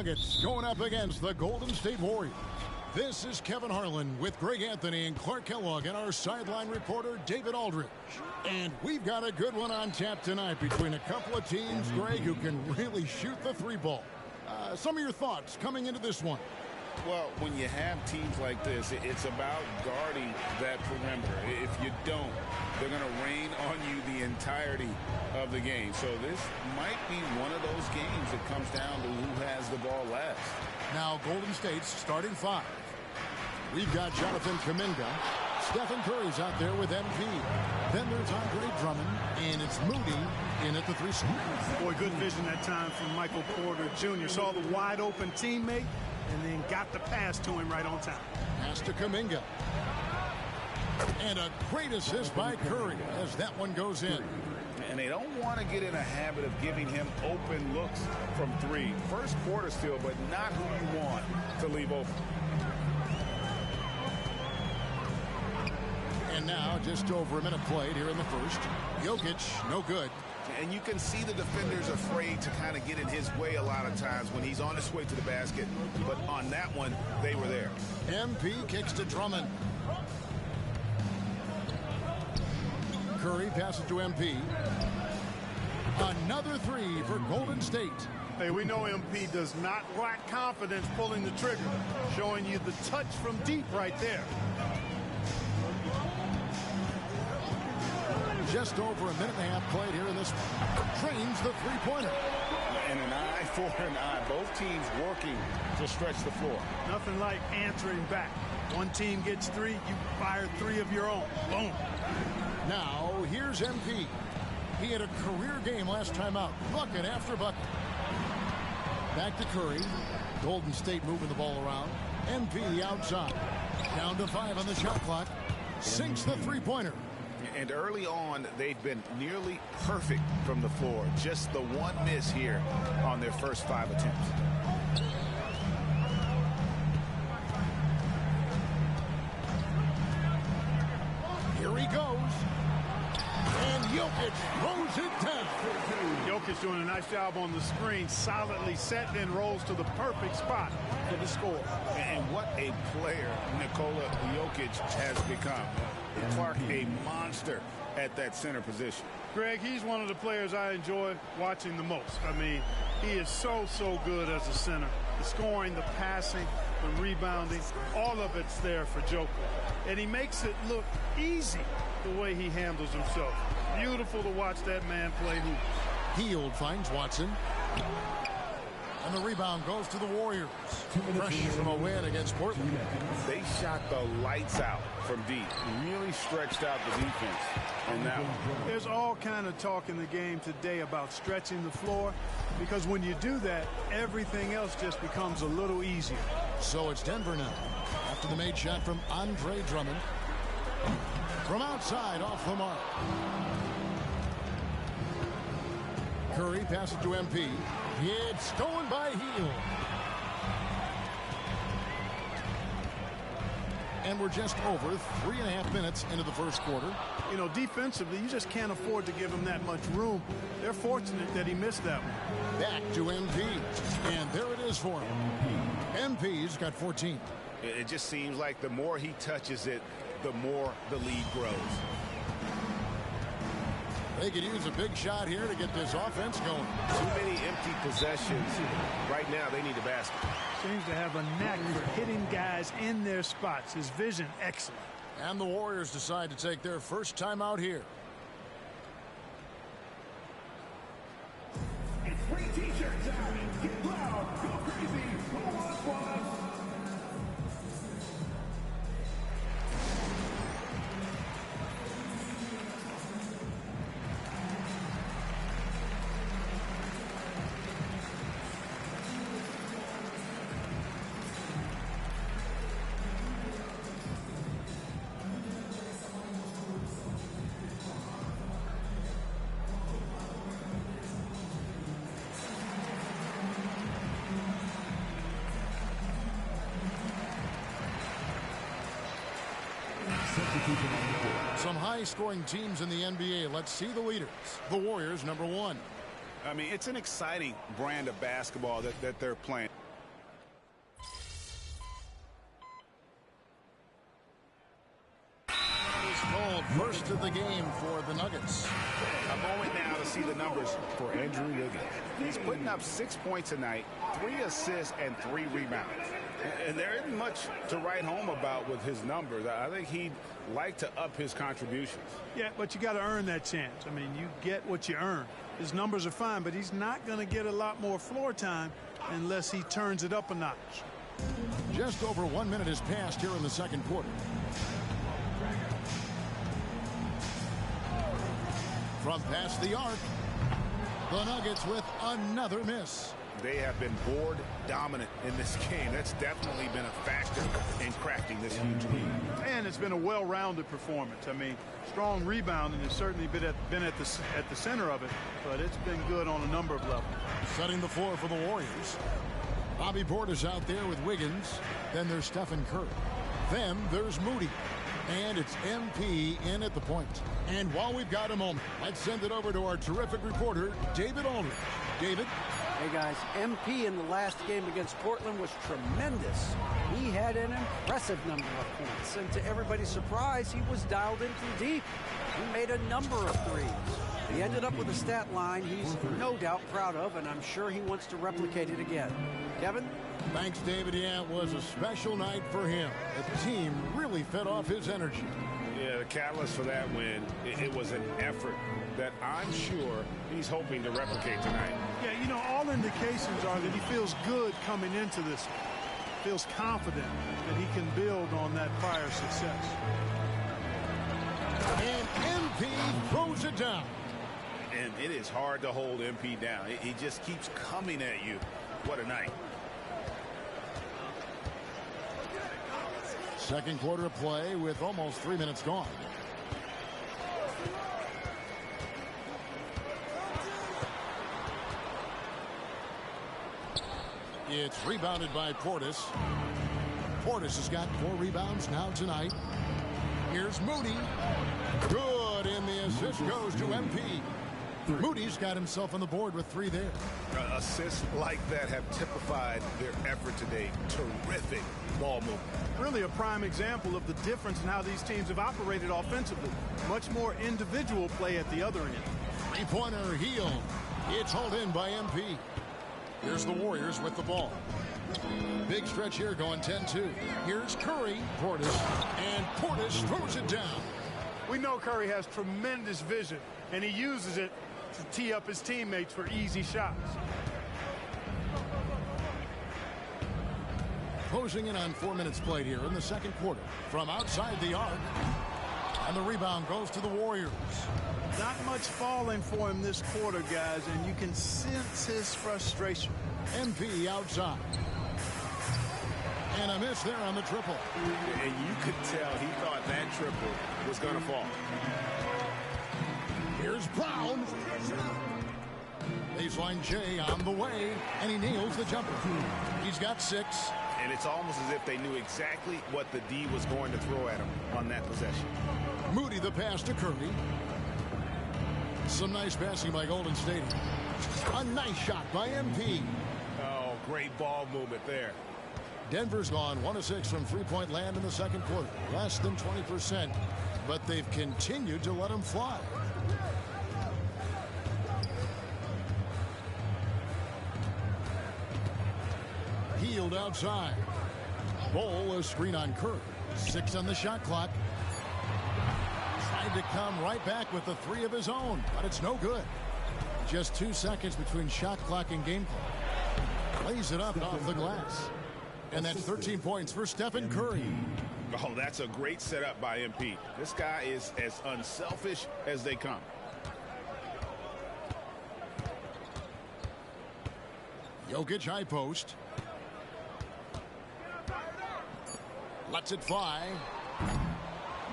Nuggets going up against the Golden State Warriors. This is Kevin Harlan with Greg Anthony and Clark Kellogg and our sideline reporter David Aldridge. And we've got a good one on tap tonight between a couple of teams, Greg, who can really shoot the three ball. Some of your thoughts coming into this one. Well, when you have teams like this, it's about guarding that perimeter. If you don't, they're going to rain on you the entirety of the game. So this might be one of those games that comes down to who has the ball last. Now Golden State's starting five. We've got Jonathan Kuminga. Stephen Curry's out there with MP. Then there's Andre Drummond, and it's Moody in at the 3 spot. Boy, good vision that time from Michael Porter Jr. Saw the wide open teammate and then got the pass to him right on time. Pass to Kuminga. And a great assist by Curry as that one goes in. And they don't want to get in a habit of giving him open looks from three. First quarter still, but not who you want to leave open. And now just over a minute played here in the first. Jokic, no good. And you can see the defenders afraid to kind of get in his way a lot of times when he's on his way to the basket. But on that one, they were there. MP kicks to Drummond. Curry passes to MP. Another three for Golden State. Hey, we know MP does not lack confidence pulling the trigger. Showing you the touch from deep right there. Just over a minute and a half played here in this one. Trains the three-pointer. And an eye for an eye. Both teams working to stretch the floor. Nothing like answering back. One team gets three, you fire three of your own. Boom. Now, here's MP. He had a career game last time out. Bucket after bucket. Back to Curry. Golden State moving the ball around. MP outside. Down to 5 on the shot clock. Sinks the three-pointer. And early on, they've been nearly perfect from the floor. Just the one miss here on their first 5 attempts. Here he goes. And Jokic throws it down. Jokic doing a nice job on the screen. Solidly set, then rolls to the perfect spot for the score. And what a player Nikola Jokic has become. Clark, a monster at that center position. Greg, he's one of the players I enjoy watching the most. I mean, he is so good as a center. The scoring, the passing, the rebounding, all of it's there for Joker. And he makes it look easy the way he handles himself. Beautiful to watch that man play hoop. Hield finds Watson. And the rebound goes to the Warriors. Fresh from a win against Portland. They shot the lights out from deep. Really stretched out the defense on that one. There's all kind of talk in the game today about stretching the floor, because when you do that, everything else just becomes a little easier. So it's Denver now. After the made shot from Andre Drummond. From outside, off the mark. Curry passes to MP. It's stolen by Hield. And we're just over 3.5 minutes into the first quarter. You know, defensively, you just can't afford to give him that much room. They're fortunate that he missed that one. Back to MP. And there it is for him. MP's got 14. It just seems like the more he touches it, the more the lead grows. They could use a big shot here to get this offense going. Too many empty possessions. Right now, they need a basket. Seems to have a knack for hitting guys in their spots. His vision, excellent. And the Warriors decide to take their first time out here. It's free t-shirt time. Get loud, go crazy, go on, Some high-scoring teams in the NBA. Let's see the leaders. The Warriors, number 1. I mean, it's an exciting brand of basketball that they're playing. First of the game for the Nuggets. A moment now to see the numbers for Andrew Wiggins. He's putting up 6 points tonight, 3 assists, and 3 rebounds. And there isn't much to write home about with his numbers. I think he'd like to up his contributions. Yeah, but you got to earn that chance. I mean, you get what you earn. His numbers are fine, but he's not going to get a lot more floor time unless he turns it up a notch. Just over 1 minute has passed here in the second quarter. From past the arc, the Nuggets with another miss. They have been board dominant in this game. That's definitely been a factor in crafting this huge lead. And it's been a well-rounded performance. I mean, strong rebounding has certainly been at the center of it, but it's been good on a number of levels. Setting the floor for the Warriors. Bobby Portis out there with Wiggins. Then there's Stephen Curry. Then there's Moody. And it's MP in at the point. And while we've got a moment, let's send it over to our terrific reporter, David Aldridge. David? Hey guys, MP in the last game against Portland was tremendous. He had an impressive number of points, and to everybody's surprise, he was dialed in from deep. He made a number of threes. He ended up with a stat line he's no doubt proud of, and I'm sure he wants to replicate it again. Kevin? Thanks, David. Yeah, it was a special night for him. The team really fed off his energy. Yeah, the catalyst for that win, it was an effort that I'm sure he's hoping to replicate tonight. Yeah, you know, all indications are that he feels good coming into this one. Feels confident that he can build on that prior success. And MP throws it down. And it is hard to hold MP down. He just keeps coming at you. What a night. Second quarter of play with almost 3 minutes gone. It's rebounded by Portis. Portis has got 4 rebounds now tonight. Here's Moody. Good, and the assist goes to MP. Moody's got himself on the board with 3 there. Assists like that have typified their effort today. Terrific ball movement. Really a prime example of the difference in how these teams have operated offensively. Much more individual play at the other end. Three-pointer heel. It's hauled in by MP. Here's the Warriors with the ball. Big stretch here going 10-2. Here's Curry. Portis. And Portis throws it down. We know Curry has tremendous vision, and he uses it to tee up his teammates for easy shots. Closing in on 4 minutes played here in the second quarter. From outside the arc. And the rebound goes to the Warriors. Not much falling for him this quarter, guys, and you can sense his frustration. MP outside. And a miss there on the triple. And you could tell he thought that triple was going to fall. Here's Brown. Baseline J on the way, and he nails the jumper. He's got 6. And it's almost as if they knew exactly what the D was going to throw at him on that possession. Moody the pass to Curry. Some nice passing by Golden State. A nice shot by MP. Oh, great ball movement there. Denver's gone 1 of 6 from three-point land in the second quarter. Less than 20%, but they've continued to let them fly. Healed outside. Bowl a screen on Curry. 6 on the shot clock. Tried to come right back with the 3 of his own, but it's no good. Just 2 seconds between shot clock and game clock. Lays it up off the glass. And that's 13 points for Stephen Curry. Oh, that's a great setup by MP. This guy is as unselfish as they come. Jokic high post. Lets it fly.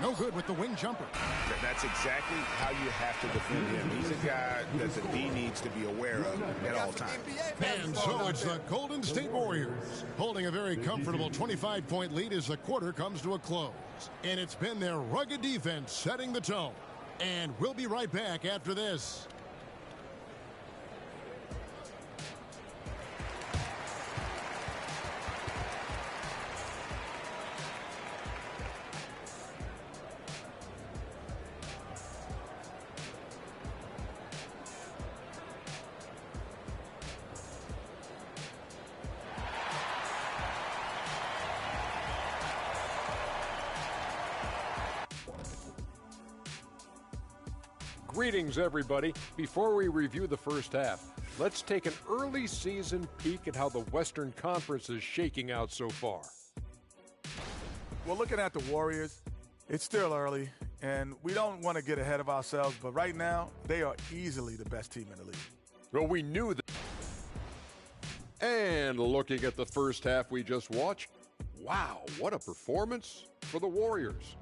No good with the wing jumper. That's exactly how you have to defend him. He's a guy that the D needs to be aware of at all times. And so it's the Golden State Warriors holding a very comfortable 25-point lead as the quarter comes to a close. And it's been their rugged defense setting the tone. And we'll be right back after this. Greetings, everybody. Before we review the first half, let's take an early season peek at how the Western Conference is shaking out so far. Well, looking at the Warriors, it's still early, and we don't want to get ahead of ourselves, but right now, they are easily the best team in the league. Well, we knew that. And looking at the first half we just watched, wow, what a performance for the Warriors.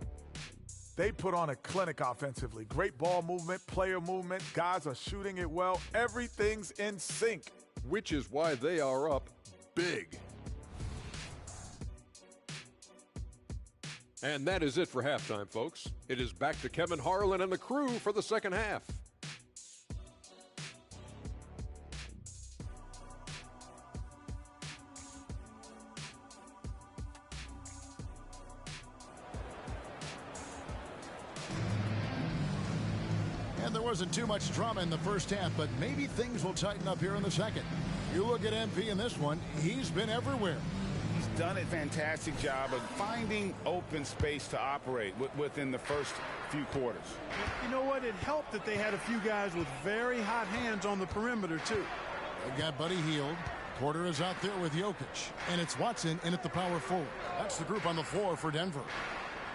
They put on a clinic offensively. Great ball movement, player movement. Guys are shooting it well. Everything's in sync. Which is why they are up big. And that is it for halftime, folks. It is back to Kevin Harlan and the crew for the second half. And there wasn't too much drama in the first half, but maybe things will tighten up here in the second. You look at MP in this one, he's been everywhere. He's done a fantastic job of finding open space to operate within the first few quarters. You know what? It helped that they had a few guys with very hot hands on the perimeter, too. They got Buddy Hield. Porter is out there with Jokic. And it's Watson in at the power forward. That's the group on the floor for Denver.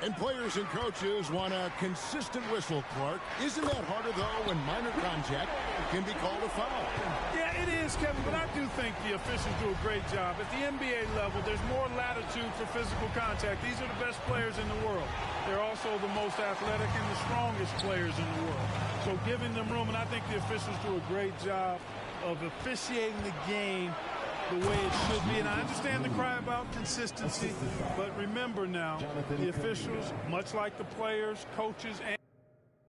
And players and coaches want a consistent whistle, Clark. Isn't that harder, though, when minor contact can be called a foul? Yeah, it is, Kevin, but I do think the officials do a great job. At the NBA level, there's more latitude for physical contact. These are the best players in the world. They're also the most athletic and the strongest players in the world. So giving them room, and I think the officials do a great job of officiating the game the way it should be. And I understand the cry about consistency, but remember now, the officials, much like the players, coaches, and